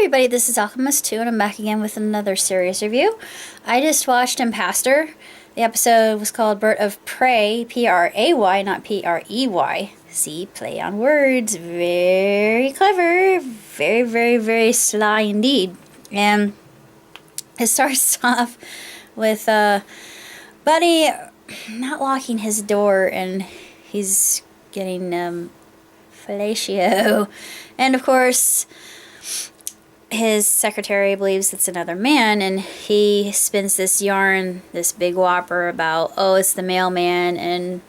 everybody, this is Alchemist 2 and I'm back again with another series review. I just watched Impastor. The episode was called Bird of Prey, P-R-A-Y, not P-R-E-Y. See, play on words. Very clever. Very, very, very sly indeed. And it starts off with Buddy not locking his door and he's getting fellatio. And of course, his secretary believes it's another man, and he spins this yarn, this big whopper about, oh, it's the mailman, and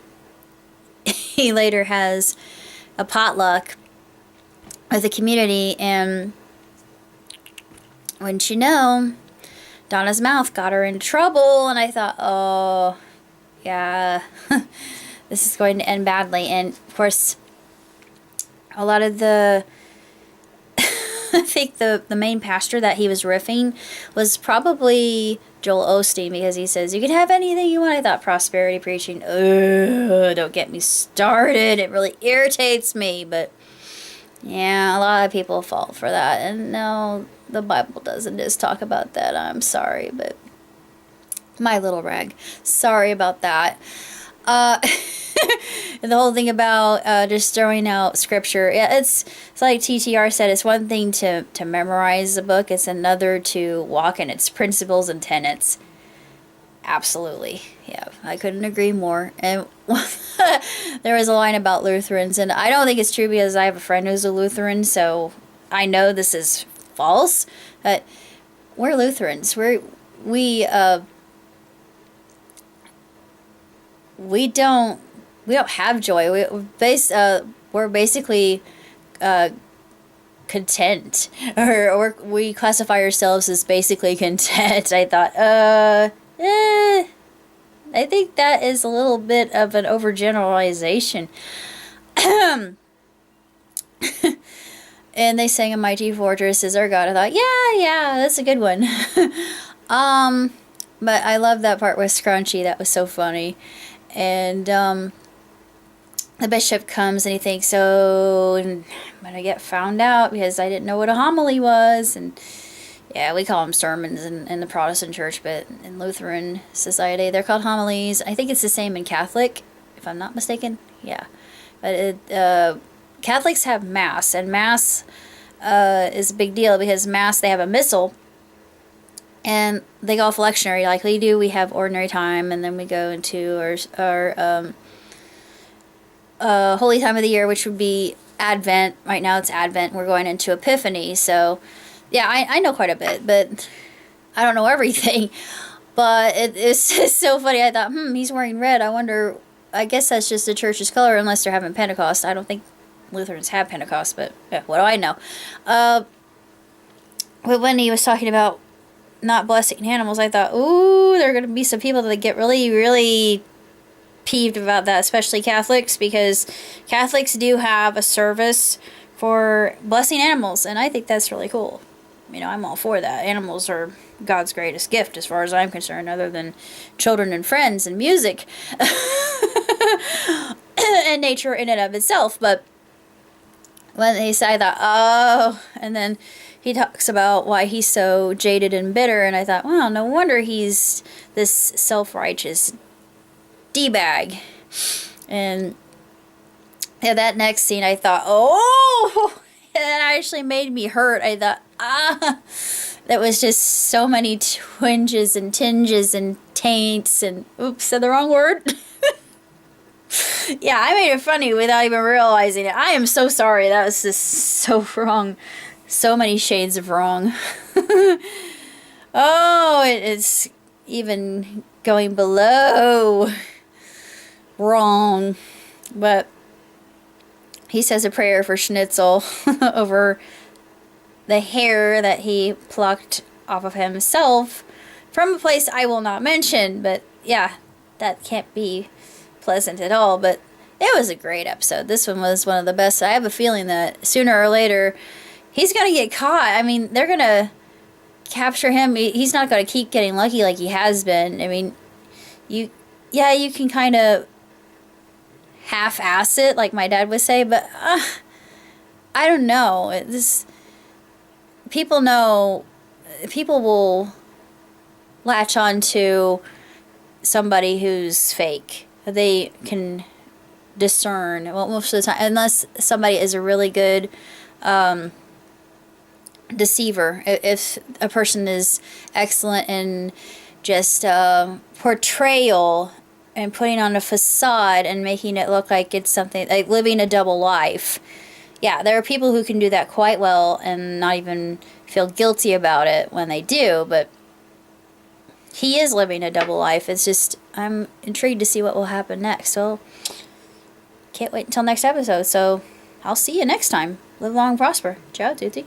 he later has a potluck with the community, and wouldn't you know, Donna's mouth got her into trouble, and I thought, oh, yeah, this is going to end badly. And of course, a lot of the I think the main pastor that he was riffing was probably Joel Osteen, because he says, you can have anything you want. I thought prosperity preaching, don't get me started. It really irritates me. But yeah, a lot of people fall for that. And no, the Bible doesn't just talk about that. I'm sorry, but my little rag. Sorry about that. And the whole thing about just throwing out scripture, yeah, it's like TTR said, it's one thing to memorize the book, it's another to walk in its principles and tenets. Absolutely. Yeah, I couldn't agree more. And there was a line about Lutherans, and I don't think it's true because I have a friend who's a Lutheran, so I know this is false. But we're Lutherans. We don't have joy. We're basically content, or we classify ourselves as basically content. I thought, I think that is a little bit of an overgeneralization. And they sang "A Mighty Fortress Is Our God." I thought, yeah, that's a good one. But I love that part with Scrunchy. That was so funny. And the bishop comes and he thinks, oh, I'm going to get found out because I didn't know what a homily was. And yeah, we call them sermons in the Protestant church, but in Lutheran society, they're called homilies. I think it's the same in Catholic, if I'm not mistaken. Yeah. But Catholics have Mass, and Mass is a big deal because Mass, they have a missal. And they go off lectionary like we do. We have ordinary time, and then we go into our holy time of the year, which would be Advent. Right now it's Advent. We're going into Epiphany. So, yeah, I know quite a bit, but I don't know everything. But it's just so funny. I thought, he's wearing red. I wonder, I guess that's just the church's color unless they're having Pentecost. I don't think Lutherans have Pentecost, but yeah, what do I know? But when he was talking about not blessing animals, I thought, ooh, there are going to be some people that get really, really peeved about that, especially Catholics, because Catholics do have a service for blessing animals, and I think that's really cool. You know, I'm all for that. Animals are God's greatest gift, as far as I'm concerned, other than children and friends and music and nature in and of itself. But when they say that, oh, and then he talks about why he's so jaded and bitter, and I thought, well, no wonder he's this self-righteous D-bag. And yeah, that next scene, I thought, oh, that actually made me hurt. I thought, that was just so many twinges and tinges and taints and, oops, said the wrong word. Yeah, I made it funny without even realizing it. I am so sorry. That was just so wrong. So many shades of wrong. Oh, it's even going below wrong. But he says a prayer for Schnitzel over the hair that he plucked off of himself from a place I will not mention. But yeah, that can't be pleasant at all. But it was a great episode. This one was one of the best. I have a feeling that sooner or later he's going to get caught. I mean, they're going to capture him. He's not going to keep getting lucky like he has been. I mean, you can kind of half-ass it, like my dad would say, but I don't know. people know, people will latch on to somebody who's fake. They can discern, well, most of the time, unless somebody is a really good deceiver. If a person is excellent in just portrayal and putting on a facade and making it look like it's something, like living a double life. Yeah, there are people who can do that quite well and not even feel guilty about it when they do, but he is living a double life. It's just, I'm intrigued to see what will happen next. So, can't wait until next episode. So, I'll see you next time. Live long and prosper. Ciao, tutti.